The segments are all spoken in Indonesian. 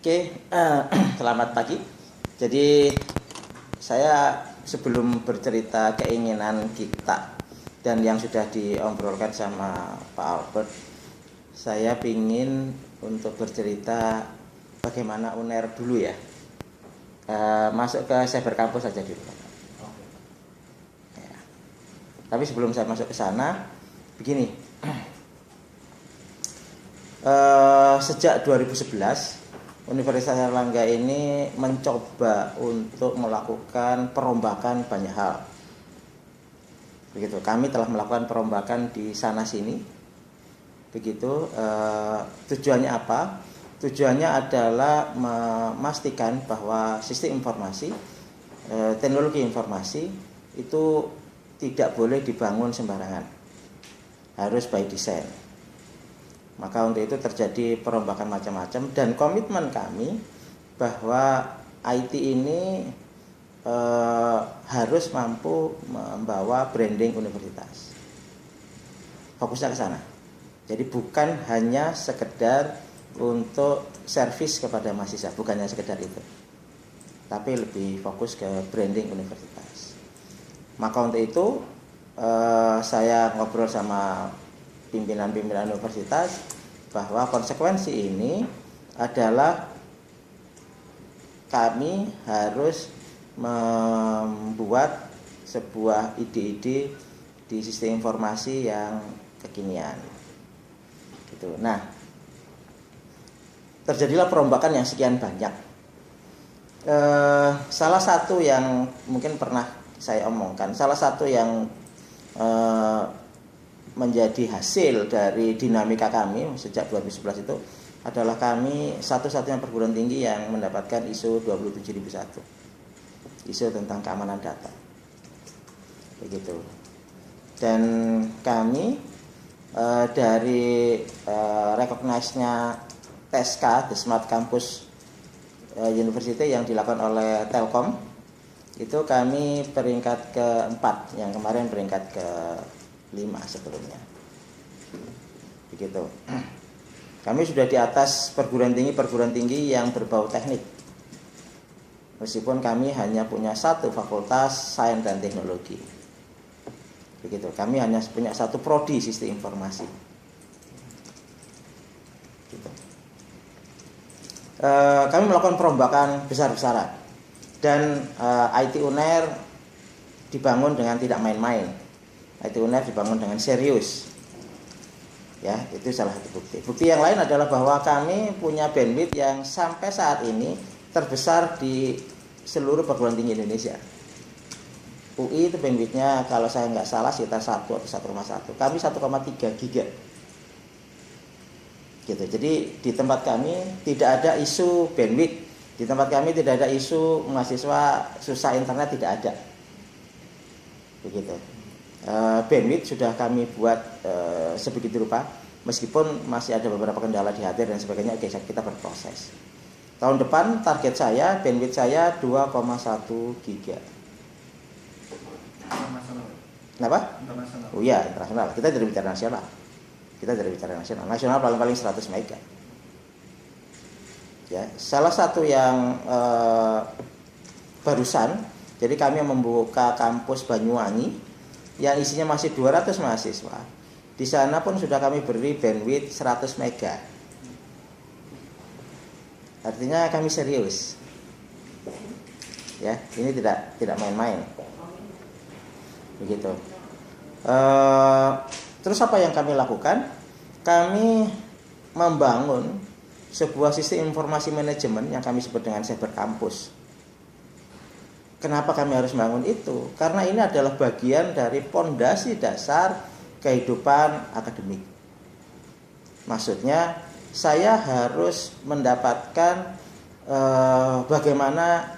Oke, selamat pagi. Jadi saya sebelum bercerita keinginan kita dan yang sudah diobrolkan sama Pak Albert, saya ingin untuk bercerita bagaimana UNER dulu ya. Masuk ke cyber campus saja dulu. Ya. Tapi sebelum saya masuk ke sana, begini. Sejak 2011 Universitas Airlangga ini mencoba untuk melakukan perombakan banyak hal. Begitu, kami telah melakukan perombakan di sana sini. Begitu, tujuannya apa? Tujuannya adalah memastikan bahwa sistem informasi, teknologi informasi itu tidak boleh dibangun sembarangan. Harus by design. Maka untuk itu terjadi perombakan macam-macam dan komitmen kami bahwa IT ini harus mampu membawa branding universitas. Fokusnya ke sana. Jadi bukan hanya sekedar untuk servis kepada mahasiswa, bukannya sekedar itu. Tapi lebih fokus ke branding universitas. Maka untuk itu saya ngobrol sama pimpinan-pimpinan universitas bahwa konsekuensi ini adalah kami harus membuat sebuah ide-ide di sistem informasi yang kekinian. Gitu. Nah, terjadilah perombakan yang sekian banyak. Salah satu yang mungkin pernah saya omongkan, salah satu yang menjadi hasil dari dinamika kami sejak 2011 itu adalah kami satu-satunya perguruan tinggi yang mendapatkan ISO 27001, ISO tentang keamanan data. Begitu. Dan kami dari recognize-nya TSK, The Smart Campus University yang dilakukan oleh Telkom, itu kami peringkat ke-4, yang kemarin peringkat ke-5 sebelumnya. Begitu. Kami sudah di atas perguruan tinggi yang berbau teknik. Meskipun kami hanya punya satu fakultas sains dan teknologi. Begitu. Kami hanya punya satu prodi sistem informasi. Gitu. Kami melakukan perombakan besar-besaran dan IT UNER dibangun dengan tidak main-main. IT UNER dibangun dengan serius. Ya, itu salah satu bukti. Bukti yang lain adalah bahwa kami punya bandwidth yang sampai saat ini terbesar di seluruh perguruan tinggi Indonesia. UI itu bandwidthnya kalau saya nggak salah sekitar 1 atau 1,1. Kami 1,3 giga. Gitu. Jadi di tempat kami tidak ada isu bandwidth. Di tempat kami tidak ada isu mahasiswa susah internet, tidak ada. Begitu. Bandwidth sudah kami buat sebegitu rupa, meskipun masih ada beberapa kendala di hardware dan sebagainya. Oke, kita berproses. Tahun depan target saya, bandwidth saya 2,1 giga. Internasional. Kenapa? Internasional. Oh iya, internasional. Kita dari bicara nasional. Nasional paling 100 mega. Ya, salah satu yang barusan, jadi kami membuka kampus Banyuwangi yang isinya masih 200 mahasiswa. Di sana pun sudah kami beri bandwidth 100 mega. Artinya kami serius. Ya, ini tidak main-main. Begitu. Terus apa yang kami lakukan? Kami membangun sebuah sistem informasi manajemen yang kami sebut dengan cyber campus. Kenapa kami harus membangun itu? Karena ini adalah bagian dari pondasi dasar kehidupan akademik. Maksudnya, saya harus mendapatkan bagaimana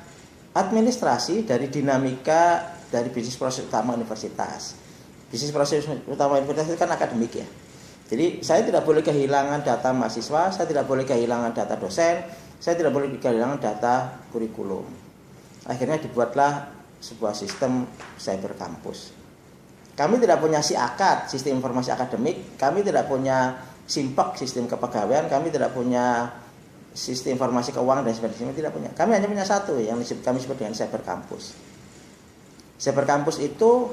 administrasi dari dinamika dari bisnis proses utama universitas. Bisnis proses utama universitas itu kan akademik ya. Jadi saya tidak boleh kehilangan data mahasiswa, saya tidak boleh kehilangan data dosen, saya tidak boleh kehilangan data kurikulum. Akhirnya dibuatlah sebuah sistem cyber campus. Kami tidak punya SIAKAD, sistem informasi akademik. Kami tidak punya SIMPEK, sistem kepegawaian. Kami tidak punya sistem informasi keuangan dan sebagainya, tidak punya. Kami hanya punya satu yang kami sebut dengan Cyber Campus. Cyber Campus itu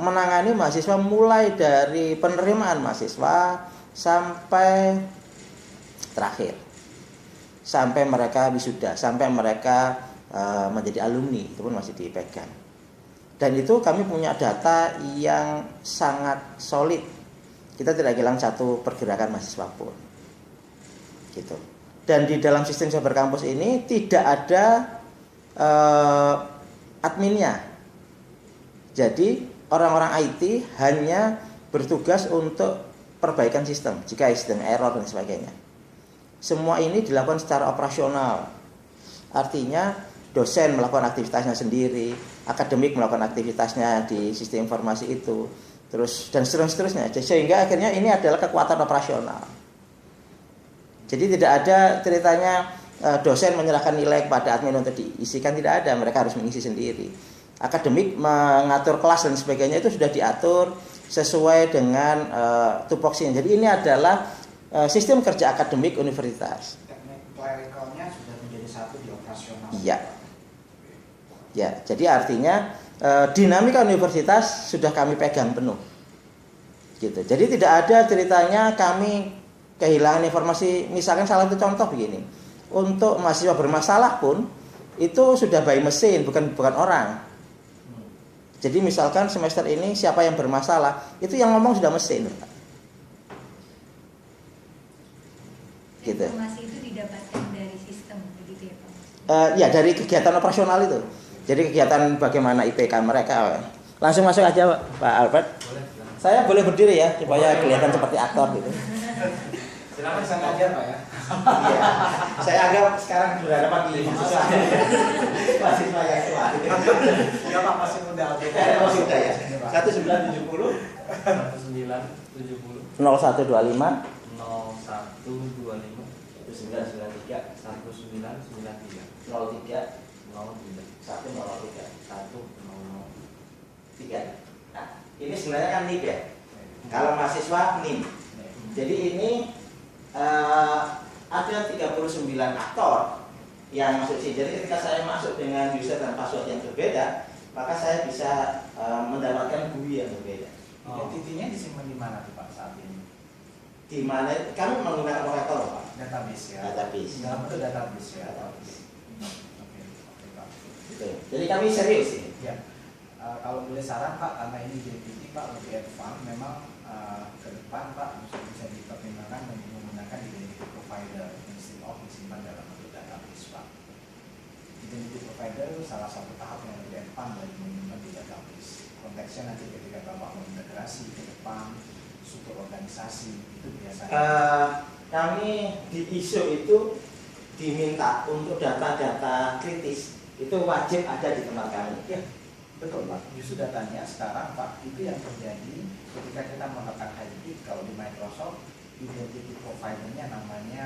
menangani mahasiswa mulai dari penerimaan mahasiswa sampai terakhir, sampai mereka wisuda, sampai mereka menjadi alumni, itu pun masih dipegang. Dan itu kami punya data yang sangat solid. Kita tidak hilang satu pergerakan mahasiswa pun. Gitu. Dan di dalam sistem Cyber Campus ini tidak ada adminnya. Jadi orang-orang IT hanya bertugas untuk perbaikan sistem jika sistem error dan sebagainya. Semua ini dilakukan secara operasional. Artinya dosen melakukan aktivitasnya sendiri, akademik melakukan aktivitasnya di sistem informasi itu, terus dan seterusnya. Sehingga akhirnya ini adalah kekuatan operasional. Jadi tidak ada ceritanya dosen menyerahkan nilai kepada admin untuk diisikan, tidak ada, mereka harus mengisi sendiri. Akademik mengatur kelas dan sebagainya itu sudah diatur sesuai dengan tupoksinya. Jadi ini adalah sistem kerja akademik universitas. Teknik klerikalnya sudah menjadi satu di operasional. Iya. Ya, jadi artinya dinamika universitas sudah kami pegang penuh. Gitu. Jadi tidak ada ceritanya kami kehilangan informasi. Misalkan salah satu contoh begini, untuk mahasiswa bermasalah pun itu sudah by mesin, bukan orang. Jadi misalkan semester ini siapa yang bermasalah, itu yang ngomong sudah mesin. Gitu. Informasi itu didapatkan dari sistem, begitu ya Pak? Ya, dari kegiatan operasional itu. Jadi kegiatan bagaimana IPK mereka. Langsung masuk aja Pak Albert. Boleh. Saya boleh berdiri ya supaya kelihatan seperti aktor gitu. Silakan sengaja Pak ya. Iya. Saya anggap sekarang berhadapan di mahasiswa yang tua. Ya Pak, masih muda. Masih muda ya. 1970 1970 0125 0125 1993 1993 03 03 1003 100 3. Nah, ini sebenarnya kan NIP ya. Kalau mahasiswa NIM. Jadi ini ada 39 aktor yang masuk sini. Jadi ketika saya masuk dengan user dan password yang berbeda, maka saya bisa mendapatkan GUI yang berbeda. Identitinya disimpan di mana tuh Pak saat ini? Di mana kami menggunakan Oracle Pak. Database ya. Database. Dalam bentuk database ya. Database. Oke Pak. Gitu. Jadi kami serius ini. Ya. Kalau boleh saran Pak, karena ini identity Pak lebih advance, memang ke depan Pak bisa dipertimbangkan menggunakan identity provider instead of disimpan dalam bentuk database Pak. Identity provider itu salah satu tahap yang lebih advance dari menyimpan di database. Konteksnya nanti ketika Bapak mengintegrasi ke depan struktur organisasi itu biasanya. Kami di ISO itu diminta untuk data-data kritis itu wajib ada di tempat kami. Ya, betul Pak. Justru datanya sekarang Pak itu yang terjadi ketika kita menggunakan hybrid. Kalau di Microsoft identity providernya namanya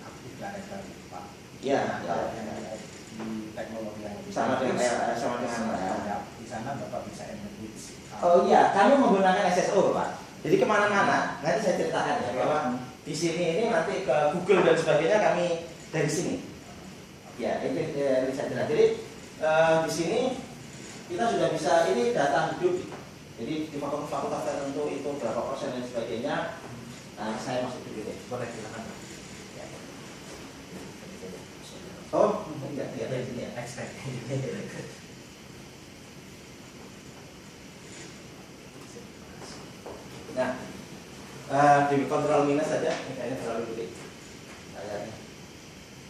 Active Directory Pak. Ya, di teknologi yang lebih sama dengan di sana Bapak bisa embed. Oh iya, kami menggunakan SSO Pak. Jadi kemana-mana, nanti saya ceritakan ya bahwa di sini ini nanti ke Google dan sebagainya kami dari sini. Ya, itu saya cerita. Jadi di sini kita sudah bisa, ini data hidup. Jadi di fakultas tertentu itu berapa persen dan sebagainya. Nah, saya masuk dulu deh. Boleh silakan. Ya. Oh, tidak dari sini ya. Expect. Nah, di kontrol minus saja, kayaknya terlalu gede.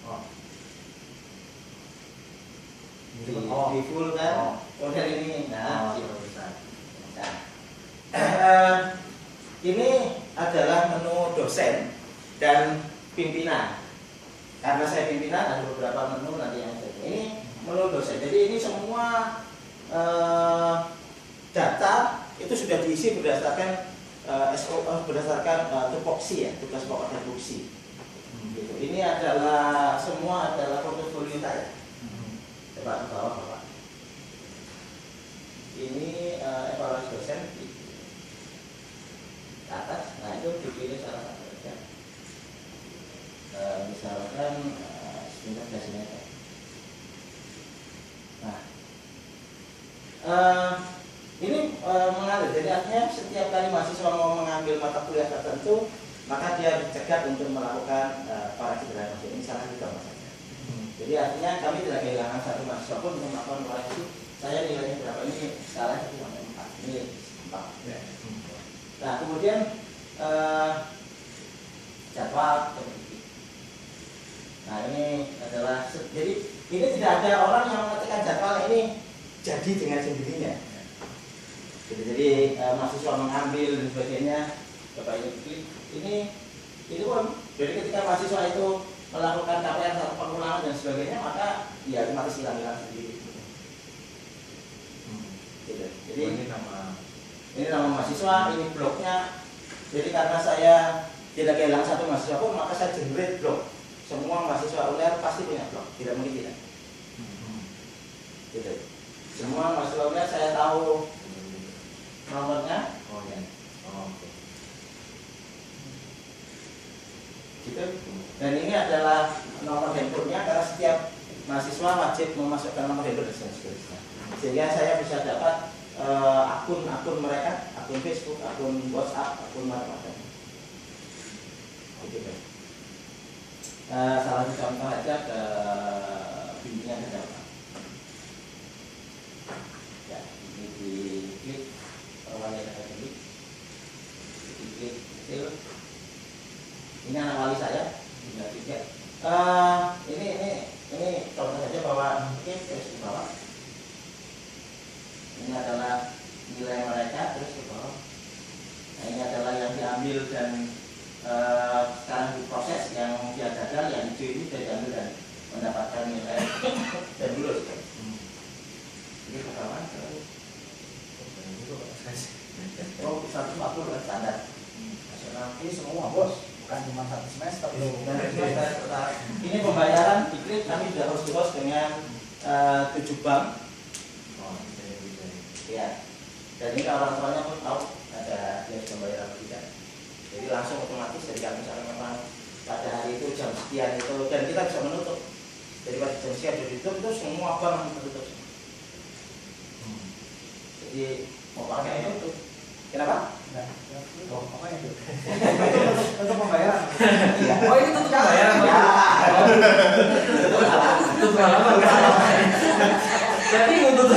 Oh. Di full kan? Kemudian ini, nah, ini adalah menu dosen dan pimpinan. Karena saya pimpinan, ada beberapa menu nanti yang saya. Ini menu dosen. Jadi ini semua data itu sudah diisi berdasarkan berdasarkan tupoksi ya, tugas pokok deduksi. Gitu. Ini adalah semua adalah portofolio saya. Coba ke bawah Bapak. Ini evaluasi dosen di atas. Nah itu dipilih salah satu saja. misalkan sebentar dari sini aja. Nah, ini mengalir. Jadi artinya setiap kali mahasiswa mau mengambil mata kuliah tertentu, maka dia dicegat untuk melakukan koreksi terhadap ini salah juga maksudnya. Jadi artinya kami tidak kehilangan satu mahasiswa pun untuk melakukan koreksi. Saya nilainya berapa ini salah itu sampai 4, ini 4. Ya. Nah kemudian jadwal terbentuk. Nah ini adalah jadi ini tidak ada orang yang mengetikkan jadwal ini jadi dengan sendirinya. Jadi mahasiswa mengambil dan sebagainya, Bapak Ibu klik ini pun. Jadi ketika mahasiswa itu melakukan KPR atau pengulangan dan sebagainya, maka ya otomatis hilang sendiri. Gitu. Jadi ini nama mahasiswa, ini bloknya. Jadi karena saya tidak kehilangan satu mahasiswa pun, maka saya generate blok. Semua mahasiswa UNER pasti punya blok, tidak mungkin tidak. Gitu. Semua mahasiswa UNER saya tahu nomornya. Oh ya. Oh, oke. Gitu. Dan ini adalah nomor handphonenya karena setiap mahasiswa wajib memasukkan nomor handphone dan seterusnya. Sehingga saya bisa dapat akun mereka, akun Facebook, akun WhatsApp, akun macam-macam. Gitu. Salah satu contoh aja ke bimbingan ke depan. Ya, ini diklik wanita akademik, diklik kecil. Ini anak wali saya, tinggal tiket. Ini contoh saja bahwa mungkin terus di bawah. Ini adalah nilai mereka terus ke bawah. Nah ini adalah yang diambil dan sekarang diproses, yang dia gagal, yang hijau ini sudah diambil dan mendapatkan nilai dan lulus. Ini ke bawah. Oh 140 kan standar. Ini semua bos, bukan cuma 1 semester. Ini pembayaran diklik kami sudah harus di-host dengan 7 bank. Ya, dan ini orang tuanya pun tahu ada dia sudah bayar atau tidak. Jadi langsung otomatis dari kami misalnya memang pada hari itu jam sekian itu, dan kita bisa menutup. Jadi pada jam sekian sudah ditutup, itu semua bank langsung tertutup. Jadi mau pakai itu, kenapa? Oh, apa itu? Untuk pembayaran. Oh ini tutup pembayaran. Ya. Tutup apa? Jadi untuk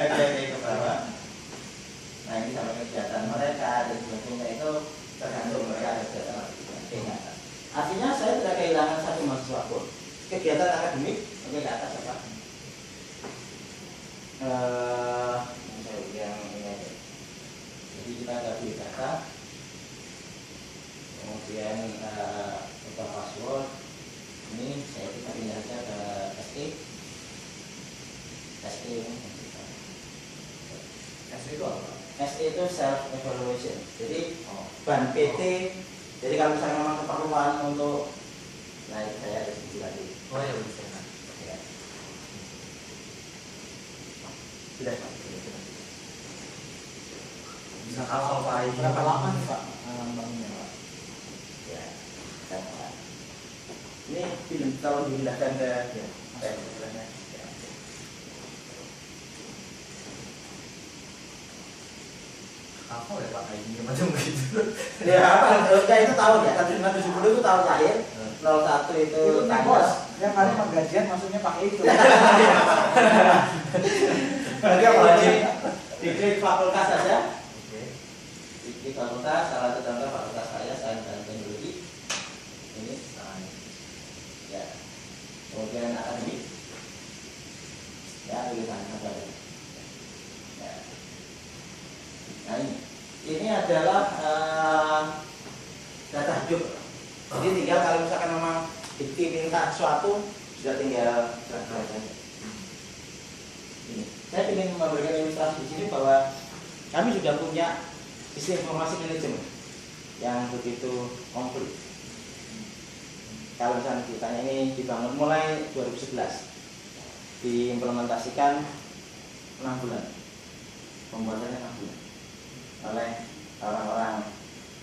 Oke, ke bawah. Nah ini sampai kegiatan mereka dan sebagainya itu tergantung mereka ada kegiatan atau tidak. Artinya saya tidak kehilangan satu mahasiswa pun. Kegiatan akademik oke ke atas apa? Yang ini aja. Jadi kita ada beli data, kemudian buka password. Ini saya kita pindah aja ke SE itu apa? SE itu self evaluation. Jadi ban PT. Jadi kalau misalnya memang keperluan untuk naik saya ada sisi lagi. Oh ya bisa. Ya. Sudah. Bisa hafal Pak. Berapa lama nih Pak bangunnya Pak? Ya. Ini film kalau dipindahkan ke Hafal ya Pak, ID-nya macam begitu. ya apa? Itu tahun ya, 1970 itu tahun lahir, 01 itu bos. Yang kali penggajian maksudnya pakai itu. Berarti apa lagi? Diklik fakultas saja. Diklik fakultas, salah satu contoh fakultas saya, sains dan teknologi. Ini sains. Ya. Kemudian akademik. Ya, tulisan ada. Ya. Nah ini adalah data hidup. Jadi tinggal kalau misalkan memang diminta sesuatu sudah tinggal data saja. Ini. Saya ingin memberikan ilustrasi di sini bahwa kami sudah punya sistem informasi manajemen yang begitu komplit. Kalau misalnya ditanya ini dibangun mulai 2011, diimplementasikan 6 bulan, pembuatannya 6 bulan oleh orang-orang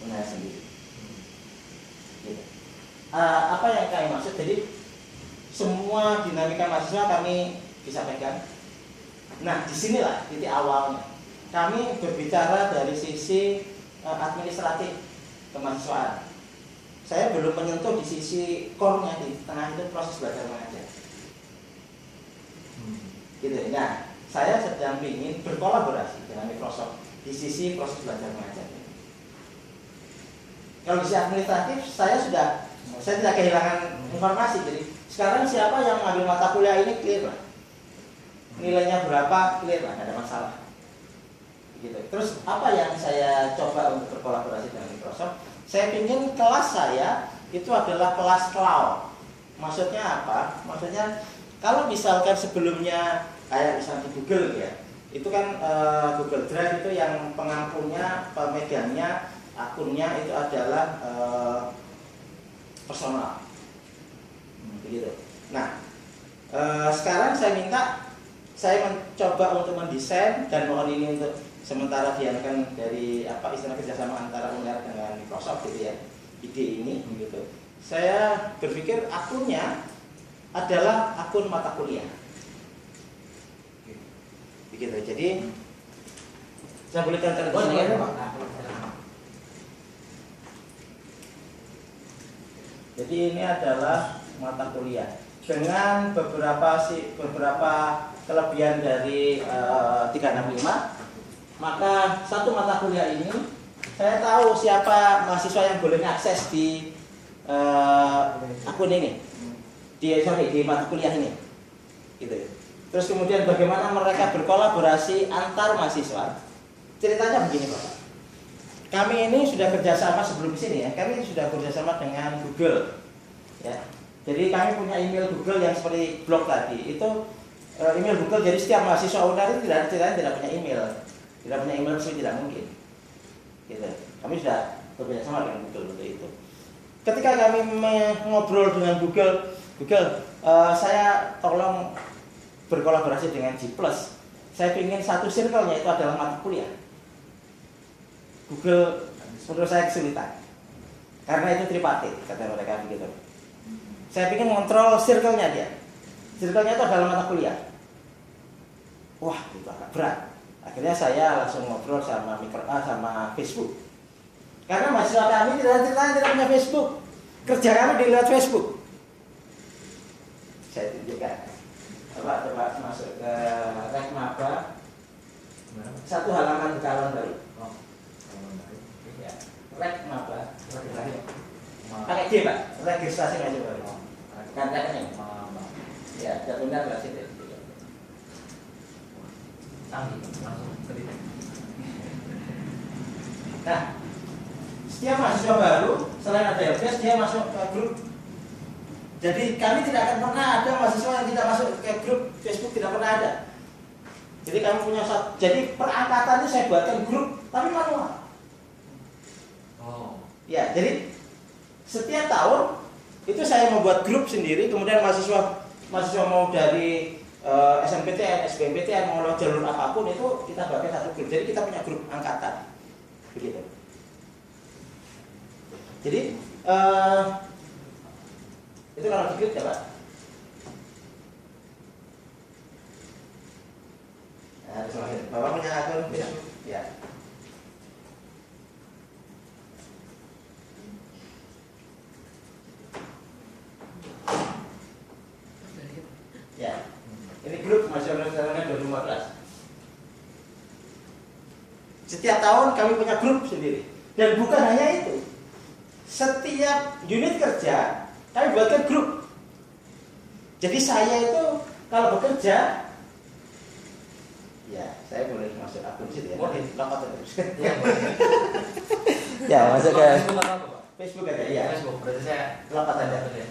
UNER sendiri. apa yang kami maksud? Jadi semua dinamika mahasiswa kami disampaikan. Nah, disinilah titik awalnya. Kami berbicara dari sisi administratif kemahasiswaan. Saya belum menyentuh di sisi core-nya, di tengah itu proses belajar mengajar. Gitu. Nah, saya sedang ingin berkolaborasi dengan Microsoft di sisi proses belajar mengajar. Kalau di sisi administratif, saya tidak kehilangan informasi. Jadi sekarang siapa yang mengambil mata kuliah ini clear lah. Nilainya berapa clear lah, tidak ada masalah. Gitu. Terus apa yang saya coba untuk berkolaborasi dengan Microsoft? Saya ingin kelas saya itu adalah kelas cloud. Maksudnya apa? Maksudnya kalau misalkan sebelumnya kayak misalnya di Google ya, itu kan Google Drive itu yang pengampunnya, pemegangnya, akunnya itu adalah personal. Begitu. Nah, sekarang saya mencoba untuk mendesain, dan mohon ini untuk sementara diadakan dari istilah kerjasama antara UNER dengan Microsoft gitu ya, ide ini gitu. Saya berpikir akunnya adalah akun mata kuliah, begitu. Jadi saya bolehkan terjemahnya. Jadi ini adalah mata kuliah dengan beberapa kelebihan dari 365. Maka satu mata kuliah ini saya tahu siapa mahasiswa yang boleh akses di akun ini, di mata kuliah ini, gitu. Terus kemudian bagaimana mereka berkolaborasi antar mahasiswa. Ceritanya begini Bapak. Kami ini sudah kerjasama sebelum di sini ya. Kami sudah kerjasama dengan Google, ya. Jadi kami punya email Google yang seperti blog tadi. Itu email Google. Jadi setiap mahasiswa UNER itu tidak punya email. Tidak punya email resmi, tidak mungkin. Gitu. Kami sudah bekerjasama dengan Google untuk itu. Ketika kami ngobrol dengan Google, saya tolong berkolaborasi dengan G+. Saya ingin satu circle-nya itu adalah mata kuliah. Google menurut saya kesulitan, karena itu tripartit, kata mereka begitu. Saya ingin kontrol circle-nya dia. Circle-nya itu adalah mata kuliah. Wah, itu agak berat. Akhirnya saya langsung ngobrol sama Facebook. Karena mahasiswa kami tidak punya Facebook. Kerja kami di lewat Facebook. Saya tunjukkan. Coba masuk ke Rek Maba. Satu halaman ke kanan baru. Ya. Rek Maba. Pakai G Pak. Registrasi aja baru. Katakannya. Ya, sudah benar Pak Siti. Nah, setiap mahasiswa baru selain ada LPS dia masuk ke grup. Jadi kami tidak akan pernah ada mahasiswa yang tidak masuk ke grup Facebook, tidak pernah ada. Jadi kami punya jadi perangkatan itu saya buatkan grup tapi manual. Ya, jadi setiap tahun itu saya membuat grup sendiri. Kemudian mahasiswa mau dari SNMPTN, SBMPTN, mau lewat jalur apapun itu kita buatkan satu grup. Jadi kita punya grup angkatan, begitu. Jadi itu kalau di grup ya Pak. Nah, Bapak punya akun Facebook? Ya. Ya. Ini grup Masyarakat 2015. Setiap tahun kami punya grup sendiri. Dan bukan hanya itu. Setiap unit kerja kami buatkan grup. Jadi saya itu kalau bekerja, ya saya boleh masuk akun situ ya. Boleh login terus. Ya masuk ke Facebook aja. Ya. Facebook. Berarti saya login aja.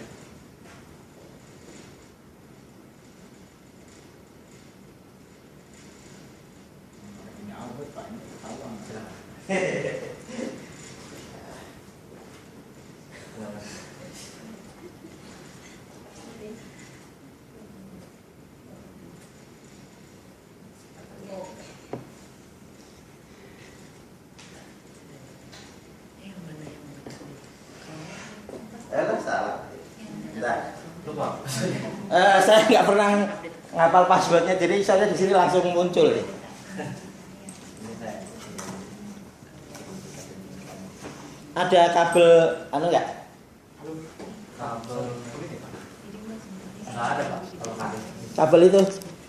Salah. Bentar. Lupa. Saya nggak pernah ngapal passwordnya, jadi saya di sini langsung muncul nih. Ada kabel anu nggak? Kabel nggak ada Pak. Kalau nggak ada. Kabel itu,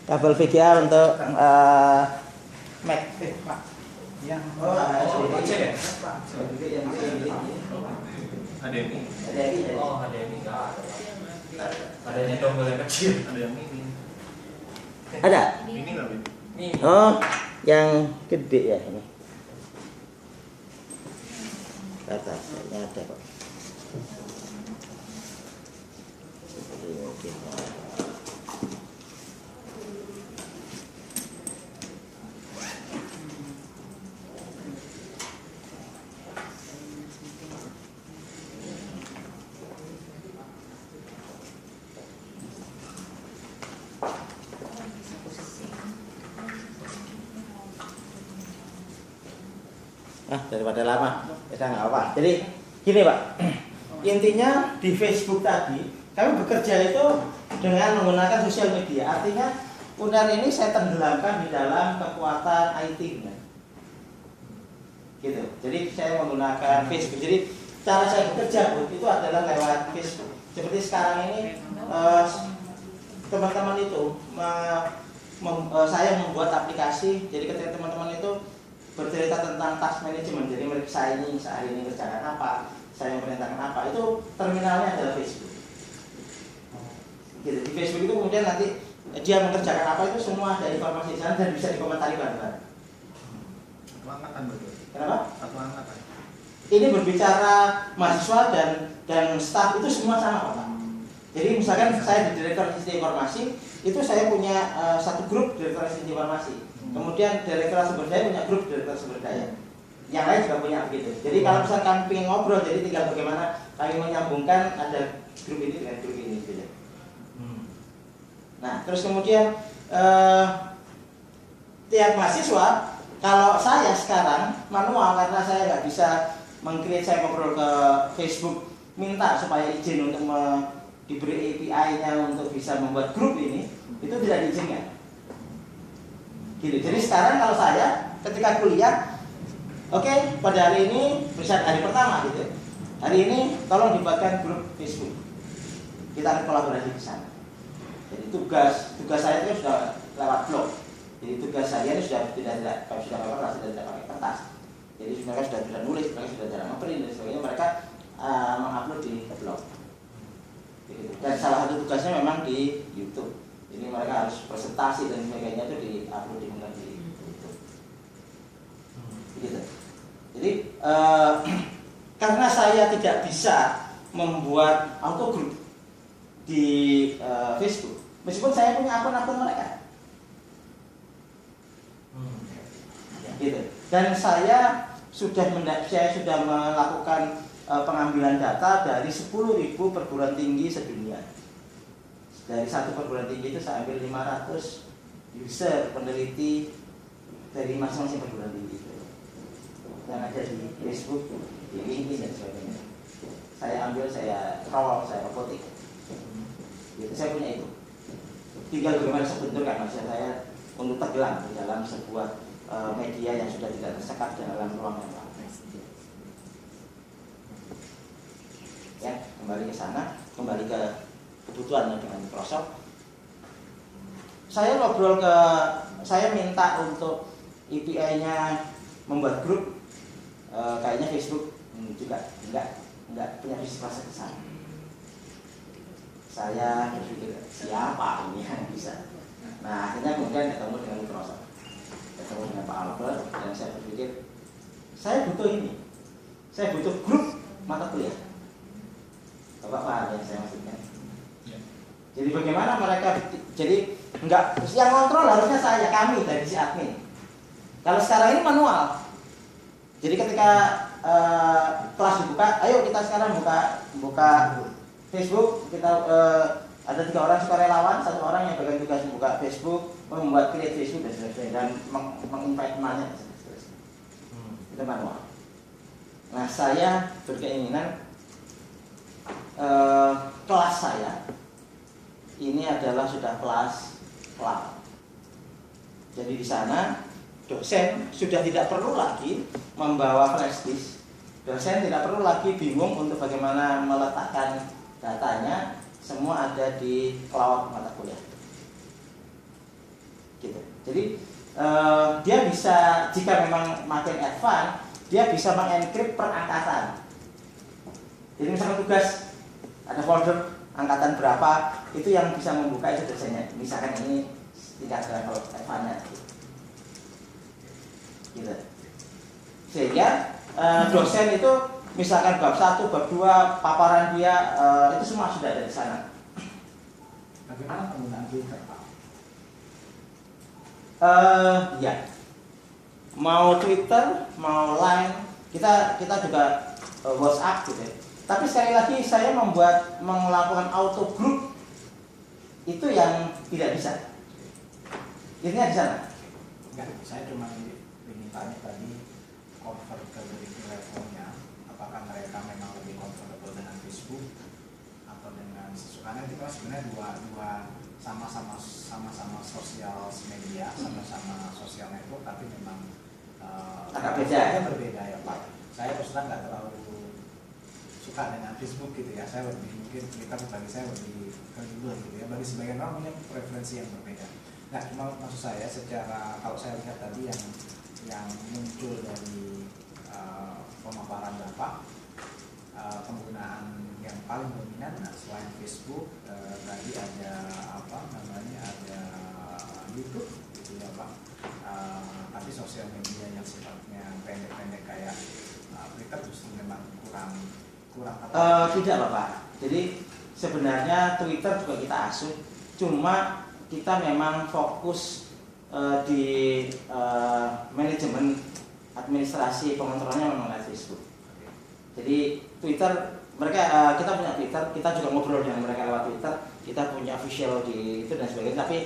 kabel VGA untuk Mac. Pak. Yang HDMI ya? HDMI. HDMI. Oh, HDMI nggak ada. Ada yang dongle yang kecil. Ada yang ini. Ada? Ini nggak Bin? Ini. Oh, yang gede ya ini. Kayaknya ada kok. Oke. Daripada lama, kita nggak apa. Jadi gini Pak, intinya di Facebook tadi kami bekerja itu dengan menggunakan sosial media. Artinya UNER ini saya tenggelamkan di dalam kekuatan IT-nya. Gitu. Jadi saya menggunakan Facebook. Jadi cara saya bekerja Bu, itu adalah lewat Facebook. Seperti sekarang ini teman-teman itu saya membuat aplikasi. Jadi ketika teman-teman itu bercerita tentang task management, jadi mereka saya hari ini kerjakan apa, saya memerintahkan apa, itu terminalnya adalah Facebook. Gitu. Di Facebook itu kemudian nanti dia mengerjakan apa itu semua ada informasi di sana dan bisa dikomentari bareng-bareng. Satu angkatan betul. Kenapa? Satu angkatan. Ini berbicara mahasiswa dan staf itu semua sama Pak. Jadi misalkan saya di Direktur Sistem Informasi, itu saya punya satu grup Direktur Sistem Informasi. Kemudian Direktur Sumber Daya punya grup Direktur Sumber Daya. Yang lain juga punya begitu. Jadi kalau misalkan kami ingin ngobrol, jadi tinggal bagaimana kami menyambungkan ada grup ini dengan grup ini gitu ya. Nah, terus kemudian tiap mahasiswa, kalau saya sekarang manual karena saya nggak bisa meng-create, saya ngobrol ke Facebook minta supaya izin untuk diberi API-nya untuk bisa membuat grup ini, itu tidak diizinkan. Gitu. Jadi sekarang kalau saya ketika kuliah, oke, pada hari ini, misalnya hari pertama gitu, hari ini tolong dibuatkan grup Facebook. Kita akan kolaborasi di sana. Jadi tugas saya itu sudah lewat blog. Jadi tugas harian sudah tidak pakai kertas. Jadi mereka sudah bisa nulis, mereka sudah jarang ngeprint dan sebagainya. Mereka mengupload di blog. Gitu. Dan salah satu tugasnya memang di YouTube. Jadi mereka harus presentasi dan sebagainya itu di-upload di YouTube. Gitu. Jadi karena saya tidak bisa membuat autogroup di Facebook, meskipun saya punya akun-akun mereka. Gitu. Dan saya sudah melakukan pengambilan data dari 10.000 perguruan tinggi sedunia. Dari satu perguruan tinggi itu saya ambil 500 user peneliti dari masing-masing perguruan tinggi itu yang ada di Facebook, di LinkedIn dan sebagainya. Saya ambil, saya crawl, saya robotik. Gitu, saya punya itu. Tinggal bagaimana saya bentukkan maksud saya untuk tenggelam di dalam sebuah media yang sudah tidak tersekat dalam ruang yang lama. Ya, kembali ke sana, kembali ke kebutuhannya dengan Microsoft. Saya minta untuk API-nya membuat grup, kayaknya Facebook juga enggak punya visi masa ke sana. Saya berpikir siapa ini yang bisa. Nah akhirnya kemudian ketemu dengan Microsoft, ketemu dengan Pak Albert, dan saya berpikir saya butuh ini, saya butuh grup mata kuliah. Bapak paham yang saya maksudkan? Jadi bagaimana mereka, jadi enggak, yang kontrol harusnya kami dari si admin. Kalau sekarang ini manual. Jadi ketika kelas dibuka, ayo kita sekarang buka Facebook, kita ada 3 orang sukarelawan, 1 orang yang bagian tugas membuka Facebook, membuat create Facebook dan sebagainya, dan menginvite temannya. Itu manual. Nah saya berkeinginan kelas saya sudah kelas cloud. Jadi di sana dosen sudah tidak perlu lagi membawa flash disk. Dosen tidak perlu lagi bingung untuk bagaimana meletakkan datanya. Semua ada di cloud mata kuliah. Gitu. Jadi dia bisa, jika memang makin advance, dia bisa mengenkrip per angkatan. Jadi misalkan tugas ada folder angkatan berapa, itu yang bisa membuka itu dosennya. Misalkan ini tingkat level advance gitu. Sehingga dosen itu misalkan bab 1, bab 2, paparan dia itu semua sudah ada di sana. Bagaimana penggunaan Twitter, Pak? Ya, mau Twitter, mau Line, kita juga WhatsApp gitu ya. Tapi sekali lagi saya melakukan auto group itu yang tidak bisa. Intinya di sana. Enggak, saya cuma ingin tanya tadi convert ke berikut levelnya, apakah mereka memang lebih comfortable dengan Facebook atau dengan karena itu kan sebenarnya dua sama-sama sosial media, sama-sama sosial network, tapi memang agak beda. Berbeda ya Pak. Saya terus terang nggak terlalu suka dengan Facebook gitu ya. Saya lebih mungkin Twitter bagi saya lebih kredibel gitu ya. Bagi sebagian orang punya preferensi yang berbeda. Nah, cuma maksud saya secara kalau saya lihat tadi yang muncul dari pemaparan Bapak, penggunaan yang paling dominan selain Facebook tadi ada ada YouTube gitu ya Pak. Tapi sosial media yang sifatnya pendek-pendek kayak Twitter justru memang kurang tidak Bapak. Jadi sebenarnya Twitter juga kita asuh, cuma kita memang fokus di manajemen administrasi pengontrolnya mengenai Facebook. Jadi Twitter kita punya Twitter, kita juga ngobrol dengan mereka lewat Twitter, kita punya official di itu dan sebagainya, tapi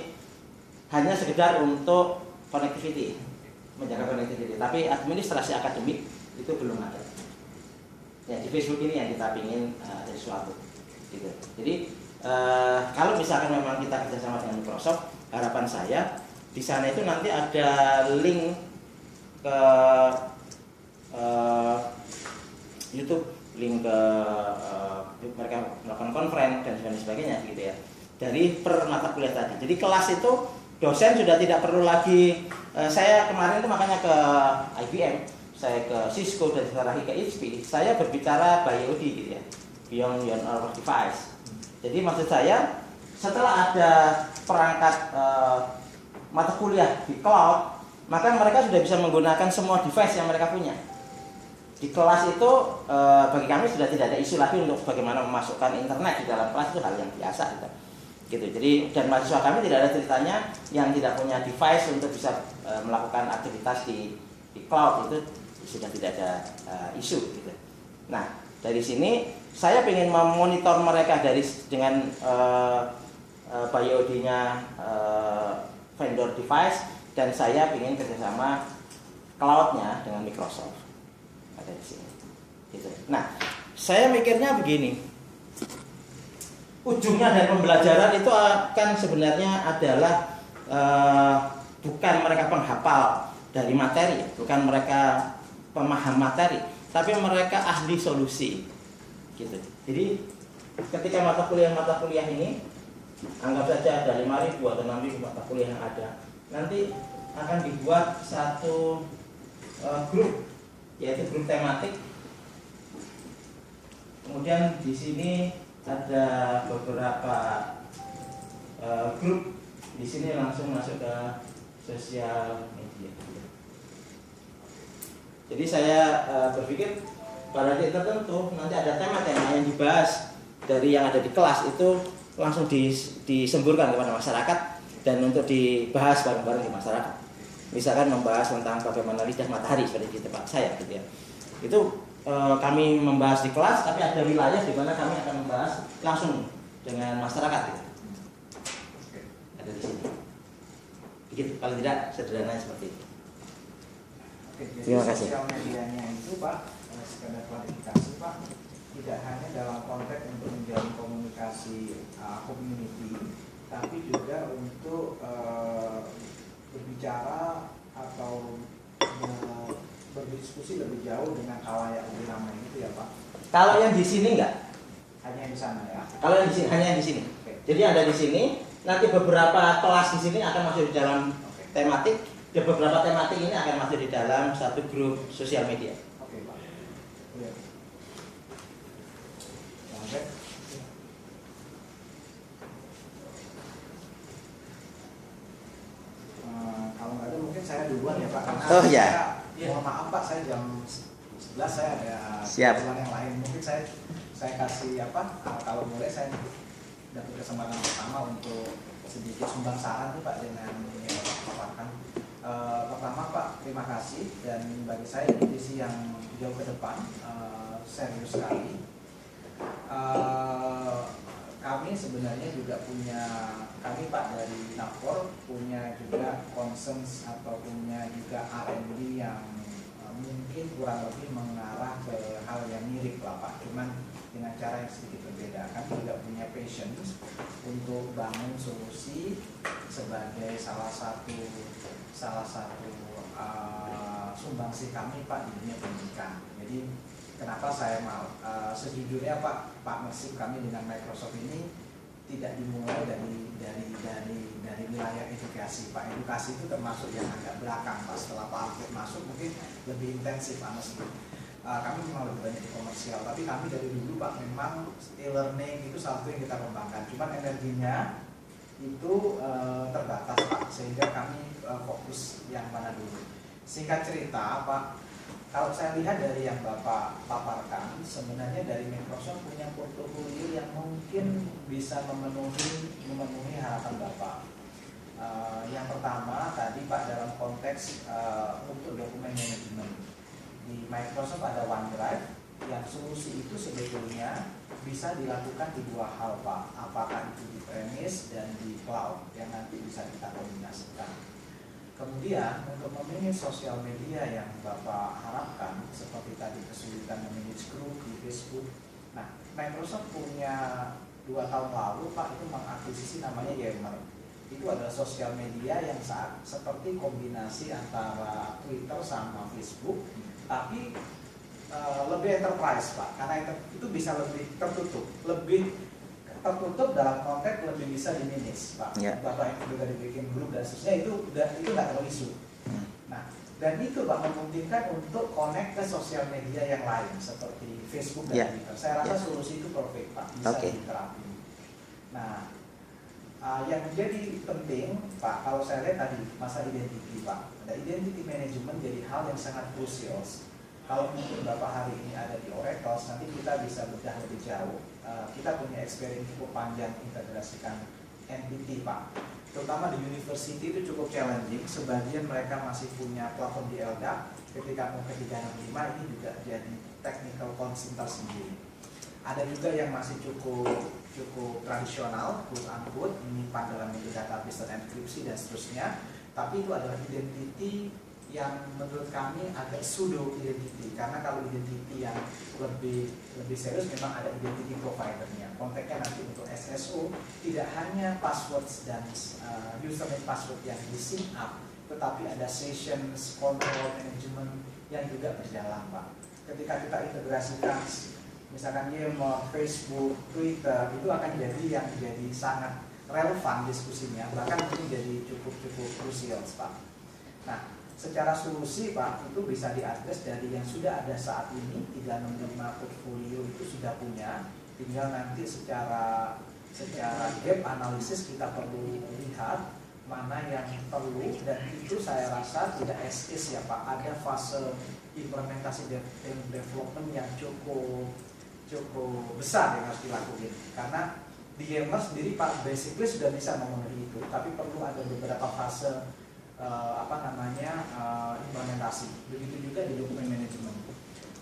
hanya sekedar untuk connectivity, menjaga connectivity. Tapi administrasi akademik itu belum ada. Ya, di Facebook ini yang kita ingin ada sesuatu gitu. Jadi kalau misalkan memang kita kerjasama dengan Microsoft, harapan saya di sana itu nanti ada link ke YouTube, link ke mereka melakukan conference dan sebagainya gitu ya, dari per mata kuliah tadi. Jadi kelas itu dosen sudah tidak perlu lagi. Saya kemarin itu makanya ke IBM, saya ke Cisco dan terakhir ke HP, saya berbicara BYOD gitu ya, Beyond Your Device. Jadi maksud saya setelah ada perangkat mata kuliah di cloud, maka mereka sudah bisa menggunakan semua device yang mereka punya. Di kelas itu bagi kami sudah tidak ada isu lagi untuk bagaimana memasukkan internet di dalam kelas, itu hal yang biasa gitu. Jadi dan mahasiswa kami tidak ada ceritanya yang tidak punya device untuk bisa melakukan aktivitas di cloud, itu sudah tidak ada isu gitu. Nah, dari sini saya ingin memonitor mereka dengan BYOD-nya vendor device, dan saya ingin kerjasama cloud-nya dengan Microsoft ada di sini. Gitu. Nah, saya mikirnya begini, ujungnya dari pembelajaran itu akan sebenarnya adalah bukan mereka penghafal dari materi, bukan mereka pemaham materi, tapi mereka ahli solusi gitu. Jadi ketika mata kuliah ini anggap saja ada 5.000 atau 6.000 mata kuliah yang ada, nanti akan dibuat satu grup, yaitu grup tematik. Kemudian di sini ada beberapa grup, di sini langsung masuk ke sosial media. Jadi saya berpikir pada titik tertentu nanti ada tema-tema yang dibahas dari yang ada di kelas itu langsung disemburkan kepada masyarakat dan untuk dibahas bareng-bareng di masyarakat. Misalkan membahas tentang bagaimana lidah matahari seperti di tempat saya gitu ya. Itu kami membahas di kelas, tapi ada wilayah di mana kami akan membahas langsung dengan masyarakat gitu. Ada di sini. Begitu, paling tidak sederhana seperti itu. Oke, jadi terima kasih. Sosial medianya itu Pak, sekedar klarifikasi Pak, tidak hanya dalam konteks untuk menjalin komunikasi community, tapi juga untuk berbicara atau berdiskusi lebih jauh dengan khalayak lebih ramai itu ya Pak. Kalau yang di sini enggak? Hanya di sana ya. Kalau yang di sini hanya yang di sini. Oke. Jadi ada di sini, nanti beberapa kelas di sini akan masuk di dalam tematik, dan beberapa tematik ini akan masuk di dalam satu grup sosial media. Oke Pak. Ya. Oke. Kalau nggak ada mungkin saya duluan ya Pak. Karena Oh, ya. Mohon maaf Pak, saya jam 11 saya ada Siap. keperluan yang lain. Mungkin saya kasih apa? Kalau boleh saya dapat kesempatan pertama untuk sedikit sumbang saran nih Pak dengan yang Bapak paparkan. Pertama Pak, terima kasih, dan bagi saya ini visi yang jauh ke depan, serius sekali. Kami sebenarnya juga kami Pak dari NAPOR punya juga concerns atau punya juga R&D yang mungkin kurang lebih mengarah ke hal yang mirip lah Pak, cuman dengan cara yang sedikit berbeda. Kami juga punya passion untuk bangun solusi sebagai salah satu sumbangsi kami Pak di dunia pendidikan. Jadi kenapa saya mau sejujurnya Pak Mesif kami dengan Microsoft ini tidak dimulai dari wilayah edukasi Pak. Edukasi itu termasuk yang agak belakang Pak. Setelah Pak Alfred masuk mungkin lebih intensif Pak Mesif. Kami memang lebih banyak di komersial, tapi kami dari dulu Pak memang e-learning itu satu yang kita kembangkan. Cuman energinya itu terbatas Pak, sehingga kami fokus yang mana dulu. Singkat cerita Pak, kalau saya lihat dari yang Bapak paparkan, sebenarnya dari Microsoft punya portofolio yang mungkin bisa memenuhi harapan Bapak. Yang pertama tadi Pak dalam konteks untuk dokumen manajemen. Di Microsoft ada OneDrive yang solusi itu sebetulnya bisa dilakukan di dua hal Pak, apakah itu di premise dan di cloud yang nanti bisa kita kombinasikan. Kemudian untuk memanage sosial media yang Bapak harapkan, seperti tadi kesulitan memanage grup di Facebook. Nah, Microsoft punya 2 tahun lalu Pak itu mengakuisisi namanya Yammer. Itu adalah sosial media yang seperti kombinasi antara Twitter sama Facebook, tapi lebih enterprise Pak, karena itu bisa lebih tertutup dalam konteks lebih bisa dimanage Pak. Bapak yang juga dibikin grup dan seterusnya itu nggak terlalu isu. Nah, dan itu Pak memungkinkan untuk connect ke sosial media yang lain seperti Facebook dan Twitter. Saya rasa solusi itu perfect Pak, bisa diterapin. Nah, yang menjadi penting Pak, kalau saya lihat tadi masa identity Pak, ada identity management jadi hal yang sangat krusial. Kalau mungkin Bapak hari ini ada di Oracle, nanti kita bisa bedah lebih jauh. Kita punya experience cukup panjang integrasikan entity Pak, terutama di university itu cukup challenging. Sebagian mereka masih punya platform di LDAP, ketika mau ke 365 ini juga jadi technical concern tersendiri. Ada juga yang masih cukup tradisional, quote unquote, menyimpan dalam database dan enkripsi dan seterusnya. Tapi itu adalah identity yang menurut kami agak pseudo identity, karena kalau identity yang lebih serius memang ada identity providernya. Konteksnya nanti untuk SSO tidak hanya passwords dan username password yang di sync up, tetapi ada sessions, control management yang juga berjalan Pak. Ketika kita integrasikan misalkan Yammer, Facebook, Twitter, itu akan jadi sangat relevan diskusinya, bahkan mungkin jadi cukup krusial Pak. Nah, secara solusi Pak itu bisa diadres dari yang sudah ada saat ini, 365 portfolio itu sudah punya, tinggal nanti secara gap analisis kita perlu lihat mana yang perlu, dan itu saya rasa tidak as is ya Pak, ada fase implementasi development yang cukup besar yang harus dilakukan, karena di Yammer sendiri Pak basically sudah bisa memenuhi itu, tapi perlu ada beberapa fase implementasi. Begitu juga di dokumen manajemen.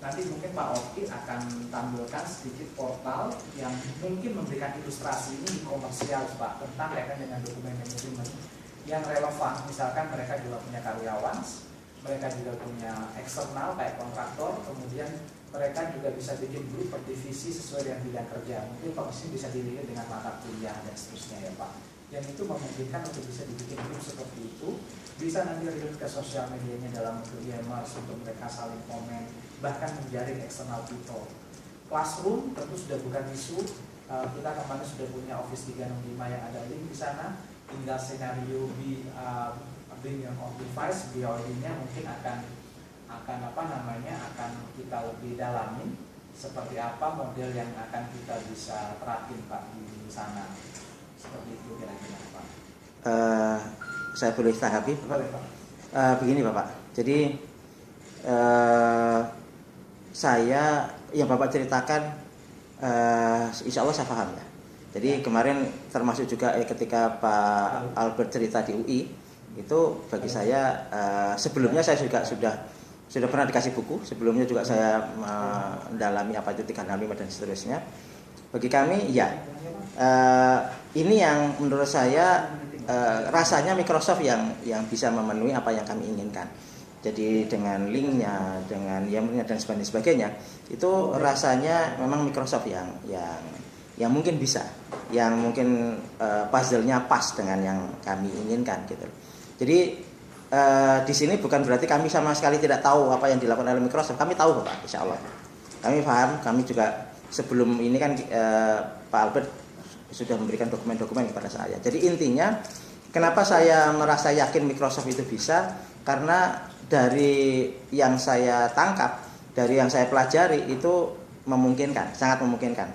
Nanti mungkin Pak Oki akan tampilkan sedikit portal yang mungkin memberikan ilustrasi ini di komersial Pak, tentang kaitan dengan dokumen manajemen yang relevan. Misalkan mereka juga punya karyawan, mereka juga punya eksternal kayak kontraktor, kemudian mereka juga bisa bikin grup per divisi sesuai dengan bidang kerja. Mungkin Pak Mesin bisa dilihat dengan mata kuliah dan seterusnya ya Pak. yang itu memungkinkan untuk bisa dibikin grup seperti itu, bisa nanti relate ke sosial medianya dalam bentuk e-commerce untuk mereka saling komen, bahkan menjaring external people. Classroom tentu sudah bukan isu, kita kemarin sudah punya Office 365 yang ada link di sana, tinggal skenario bring your own device, BOD-nya mungkin akan kita lebih dalamin seperti apa model yang akan kita bisa terapin Pak di sana, seperti itu kira-kira Pak. Saya boleh tanggapi Pak? Boleh Pak. Begini Bapak, jadi saya yang Bapak ceritakan insya Allah saya paham ya. Jadi kemarin termasuk juga ketika Pak Albert cerita di UI itu bagi saya sebelumnya saya juga sudah pernah dikasih buku, sebelumnya juga saya mendalami apa itu 365 dan seterusnya. Bagi kami ya ini yang menurut saya rasanya Microsoft yang bisa memenuhi apa yang kami inginkan. Jadi dengan linknya, dengan YAML-nya dan sebagainya, itu rasanya memang Microsoft yang mungkin bisa, yang mungkin puzzle-nya pas dengan yang kami inginkan gitu. Jadi di sini bukan berarti kami sama sekali tidak tahu apa yang dilakukan oleh Microsoft. Kami tahu Bapak, insya Allah. Kami paham. Kami juga sebelum ini kan Pak Albert sudah memberikan dokumen-dokumen kepada saya. Jadi intinya, kenapa saya merasa yakin Microsoft itu bisa? Karena dari yang saya tangkap, dari yang saya pelajari itu memungkinkan, sangat memungkinkan.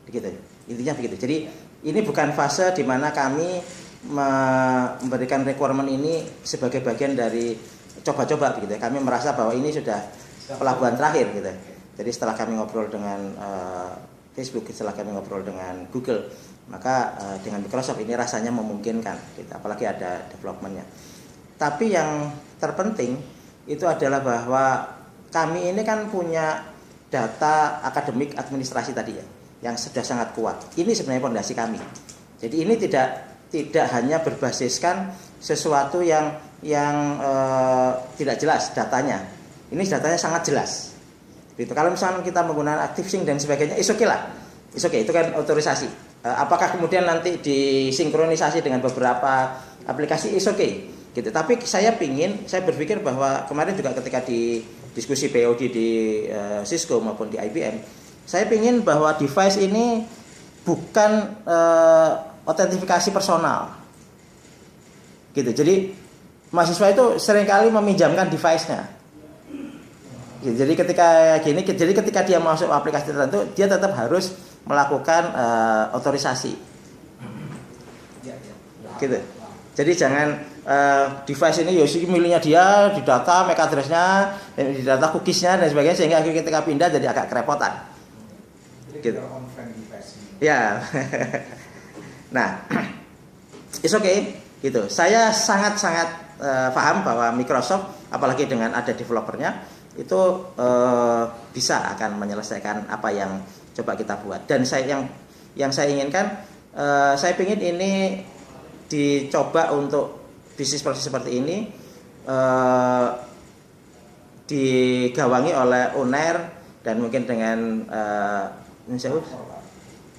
Begitu. Intinya begitu. Jadi ini bukan fase di mana kami memberikan requirement ini sebagai bagian dari coba-coba begitu. Kami merasa bahwa ini sudah pelabuhan terakhir gitu. Jadi setelah kami ngobrol dengan Facebook, setelah kami ngobrol dengan Google, maka dengan Microsoft ini rasanya memungkinkan gitu. Apalagi ada developmentnya. Tapi yang terpenting itu adalah bahwa kami ini kan punya data akademik administrasi tadi ya, yang sudah sangat kuat. Ini sebenarnya fondasi kami. Jadi ini tidak hanya berbasiskan sesuatu yang tidak jelas datanya. Ini datanya sangat jelas. Gitu. Kalau misalnya kita menggunakan ActiveSync dan sebagainya, is okay lah. Is okay, itu kan otorisasi. Apakah kemudian nanti disinkronisasi dengan beberapa aplikasi, is okay. Gitu. Tapi saya berpikir bahwa kemarin juga ketika di diskusi POD di Cisco maupun di IBM, saya ingin bahwa device ini bukan otentifikasi personal, gitu. Jadi mahasiswa itu seringkali meminjamkan device-nya. Gitu. Jadi ketika dia masuk aplikasi tertentu, dia tetap harus melakukan otorisasi, gitu. Jadi jangan device ini Yoshi miliknya dia, didata MAC address-nya, didata cookies-nya dan sebagainya, sehingga akhirnya ketika pindah jadi agak kerepotan. Gitu. Ya. Nah, it's okay, gitu. Saya sangat-sangat paham bahwa Microsoft, apalagi dengan ada developernya, itu bisa akan menyelesaikan apa yang coba kita buat. Dan yang saya inginkan, saya ingin ini dicoba untuk bisnis proses seperti ini digawangi oleh UNER dan mungkin dengan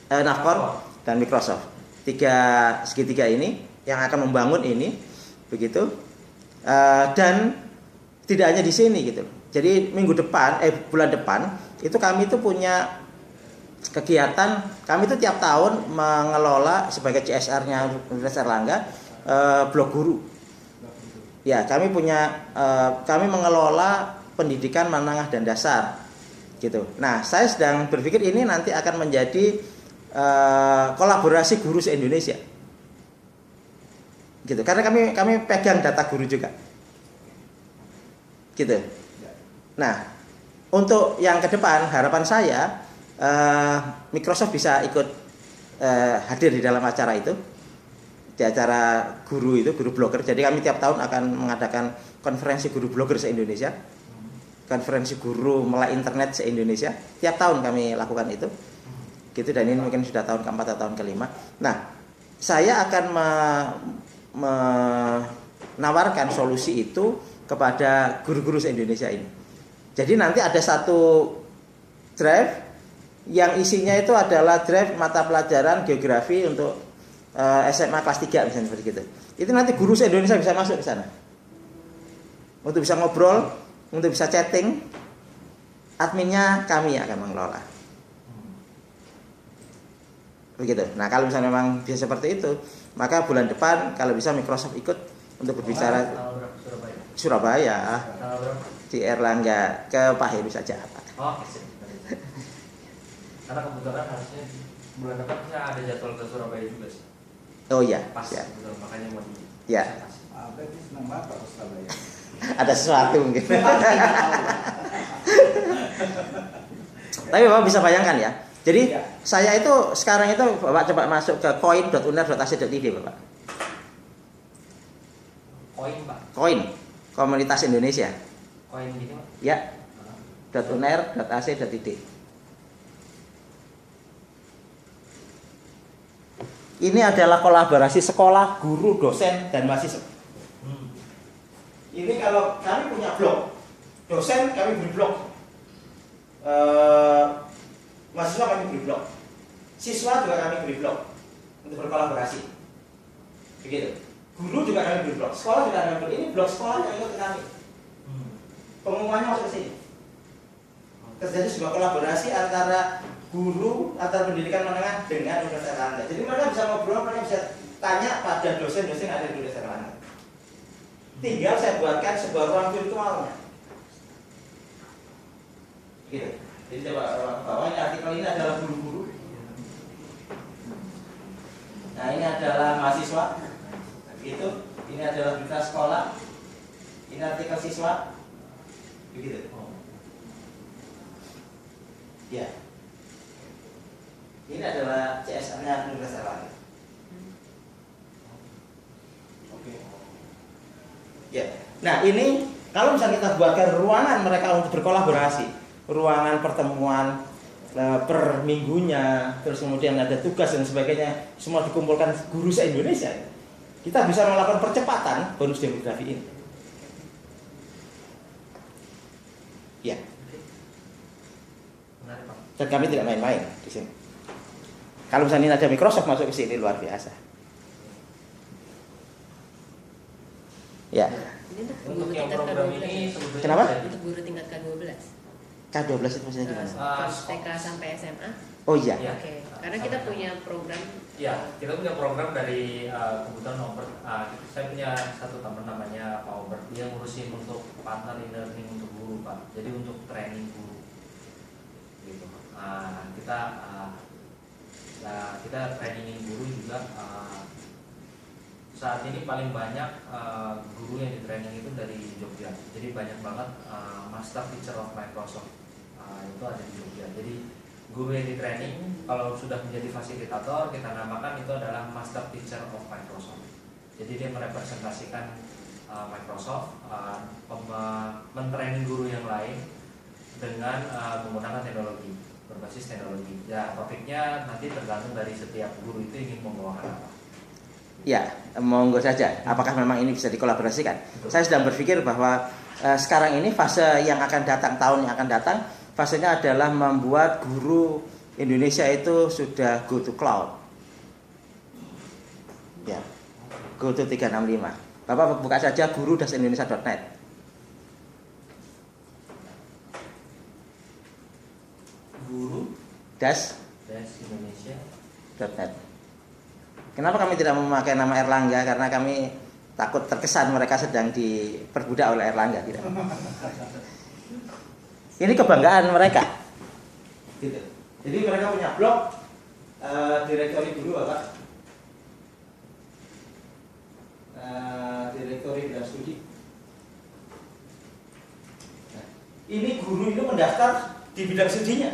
Navcor dan Microsoft. Segitiga ini yang akan membangun ini, begitu. Dan tidak hanya di sini gitu. Jadi bulan depan itu kami itu punya kegiatan. Kami itu tiap tahun mengelola sebagai CSR-nya Universitas Airlangga blog guru. Ya, kami mengelola pendidikan menengah dan dasar, gitu. Nah, saya sedang berpikir ini nanti akan menjadi kolaborasi guru se-Indonesia, gitu. Karena kami pegang data guru juga, gitu. Nah, untuk yang ke depan harapan saya Microsoft bisa ikut hadir di dalam acara itu, di acara guru itu, guru blogger. Jadi kami tiap tahun akan mengadakan konferensi guru blogger se-Indonesia, konferensi guru melek internet se-Indonesia. Tiap tahun kami lakukan itu. Gitu, dan ini mungkin sudah tahun keempat atau tahun kelima. Nah, saya akan menawarkan solusi itu kepada guru-guru se-Indonesia ini. Jadi nanti ada satu drive yang isinya itu adalah drive mata pelajaran geografi untuk SMA kelas 3 misalnya seperti itu. Itu nanti guru se-Indonesia bisa masuk ke sana. Untuk bisa ngobrol, untuk bisa chatting, adminnya kami akan mengelola. Begitu. Nah, kalau misalnya memang bisa seperti itu, maka bulan depan kalau bisa Microsoft ikut untuk berbicara Surabaya, di Erlangga ke Pak Heru saja, Pak. Oh, karena kebetulan harusnya bulan depan saya ada jadwal ke Surabaya juga sih. Oh iya, Pas, ya. betul, makanya mau di. Ya. Berarti senang banget Pak Surabaya. Ada sesuatu mungkin. Tapi Bapak bisa bayangkan ya. Jadi saya itu sekarang itu Bapak coba masuk ke koin.uner.ac.id Bapak. Koin Pak. Koin, komunitas Indonesia. Koin gini Pak. Ya. .uner.ac.id. Ini adalah kolaborasi sekolah, guru, dosen, dan mahasiswa. Ini kalau kami punya blog, dosen kami beri blog, mahasiswa kami beri blog, siswa juga kami beri blog untuk berkolaborasi. Begitu. Guru juga kami beri blog, sekolah juga kami beri. Ini blog sekolah yang ikut ke kami. Pengumumannya masuk ke sini. Terjadi sebuah kolaborasi antara guru, antara pendidikan menengah dengan Universitas Erlangga. Jadi mereka bisa ngobrol, mereka bisa tanya pada dosen-dosen yang ada di Universitas Erlangga. Tinggal saya buatkan sebuah ruang virtualnya. Gitu. Jadi coba bawah ini artikel ini adalah guru-guru. Nah ini adalah mahasiswa. Gitu. Ini adalah berita sekolah. Ini artikel siswa. Begitu. Ya. Ini adalah CSR-nya Universitas Erlangga. Oke. Ya. Nah ini kalau misalnya kita buatkan ruangan mereka untuk berkolaborasi, ruangan pertemuan per minggunya, terus kemudian ada tugas dan sebagainya, semua dikumpulkan guru se-Indonesia, kita bisa melakukan percepatan bonus demografi ini. Ya. Menarik Pak. Dan kami tidak main-main di sini. Kalau misalnya ada Microsoft masuk ke sini luar biasa. Ya. Ini untuk Untuk guru yang tingkat program K12. ini sebetulnya Kenapa? jadi- Untuk guru tingkat K12. K12 itu maksudnya gimana? TK sampai SMA. Oh iya. Ya. Oke. Karena kita punya program. Ya, kita punya program dari kebetulan saya punya satu teman namanya Pak Obert, dia ngurusin untuk partner e-learning untuk guru Pak. Jadi untuk training guru, gitu. Kita trainingin guru juga. Saat ini paling banyak guru yang di training itu dari Jogja. Jadi banyak banget Master Teacher of Microsoft itu ada di Jogja. Jadi guru yang di training kalau sudah menjadi fasilitator kita namakan itu adalah Master Teacher of Microsoft. Jadi dia merepresentasikan Microsoft, mentraining guru yang lain dengan menggunakan teknologi, berbasis teknologi. Ya topiknya nanti tergantung dari setiap guru itu ingin membawakan apa. Ya, monggo saja. Apakah memang ini bisa dikolaborasikan? Saya sedang berpikir bahwa sekarang ini fase yang akan datang, tahun yang akan datang, fasenya adalah membuat guru Indonesia itu sudah go to cloud. Ya, go to 365. Bapak buka saja guru-indonesia.net. Guru-indonesia.net. Kenapa kami tidak memakai nama Erlangga? Karena kami takut terkesan mereka sedang diperbudak oleh Erlangga, tidak. Ini kebanggaan mereka. Gitu. Jadi mereka punya blog, direktori guru apa? Direktori bidang studi. Nah, ini guru itu mendaftar di bidang studinya.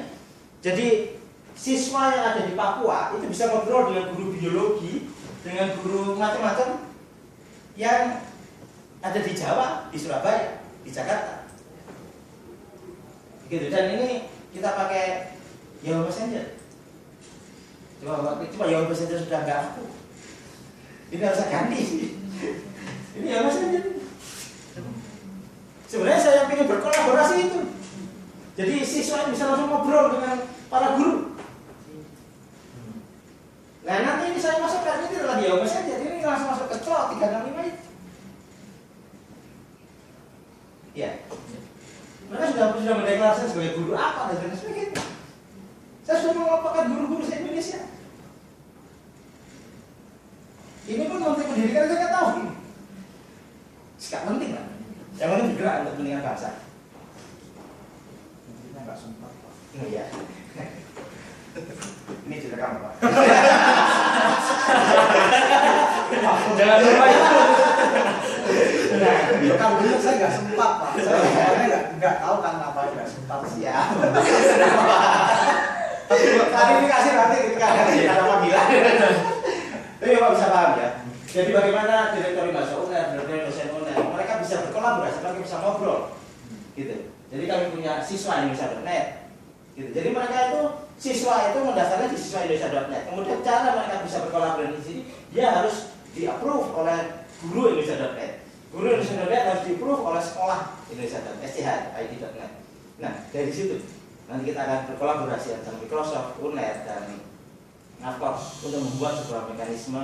Jadi siswa yang ada di Papua itu bisa ngobrol dengan guru biologi, dengan guru macam-macam yang ada di Jawa, di Surabaya, di Jakarta. Gitu. Dan ini kita pakai Yahoo Messenger. Coba Yahoo Messenger sudah nggak aku. Ini harus saya ganti. Ini Yahoo Messenger. Sebenarnya saya ingin berkolaborasi itu. Jadi siswa bisa langsung ngobrol dengan para guru. Nah nanti ini saya masukkan ini adalah dia saja, ini langsung masuk ke cloud 365 itu. Ya, mereka sudah mendeklarasikan sebagai guru apa dan sebagainya. Saya sudah mengelompokkan guru-guru se Indonesia. Ini pun Menteri Pendidikan saya nggak tahu. Sekali penting lah. Yang penting bergerak untuk kepentingan bangsa. Menterinya nggak sempat Pak. Oh iya. Ini direkam Pak. Jangan lupa itu. Nah, Kalau dulu saya nggak sempat Pak. Saya sebenarnya nggak tahu kan apa nggak sempat sih. ya. Klarifikasi nanti ketika ada panggilan. Tapi Bapak bisa paham ya. Jadi bagaimana direktori bahasa UNER, direktori dosen UNER, mereka bisa berkolaborasi, mereka bisa ngobrol, gitu. Jadi kami punya siswa Indonesia.net, gitu. Jadi mereka itu siswa itu mendaftarkan di siswa Indonesia.net. Kemudian cara mereka bisa berkolaborasi di sini, dia harus di-approve oleh guru Indonesia.net. Guru Indonesia.net harus di-approve oleh sekolah Indonesia.net, SCH.id.net. Nah dari situ nanti kita akan berkolaborasi antara Microsoft, UNER, dan Navcor untuk membuat sebuah mekanisme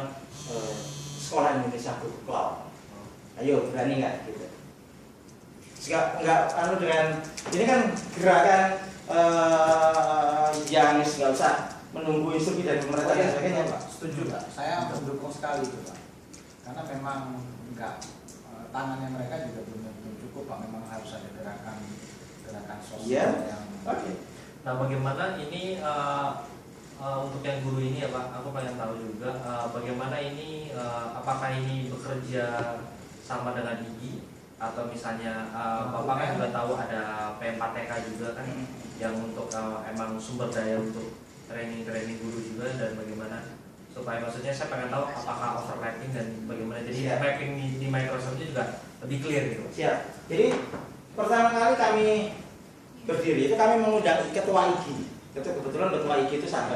sekolah Indonesia Go Cloud. Ayo berani nggak gitu? Enggak anu dengan ini kan gerakan yang nggak usah menunggu instruksi dari pemerintah dan sebagainya Pak. Setuju Pak. Saya mendukung sekali itu Pak. Karena memang enggak tangannya mereka juga belum cukup Pak. Memang harus ada gerakan sosial yang. Oke. Nah, bagaimana ini untuk yang guru ini ya Pak, aku pengen tahu juga bagaimana ini apakah ini bekerja sama dengan IGI atau misalnya Bapak kan juga tahu ada P4TK juga kan yang untuk emang sumber daya untuk training guru juga, dan bagaimana supaya maksudnya saya pengen tahu apakah overlapping dan bagaimana jadi mapping di Microsoft juga lebih clear gitu. Siap. Jadi pertama kali kami berdiri itu kami mengundang ketua IGI. Kebetulan ketua IGI itu sampai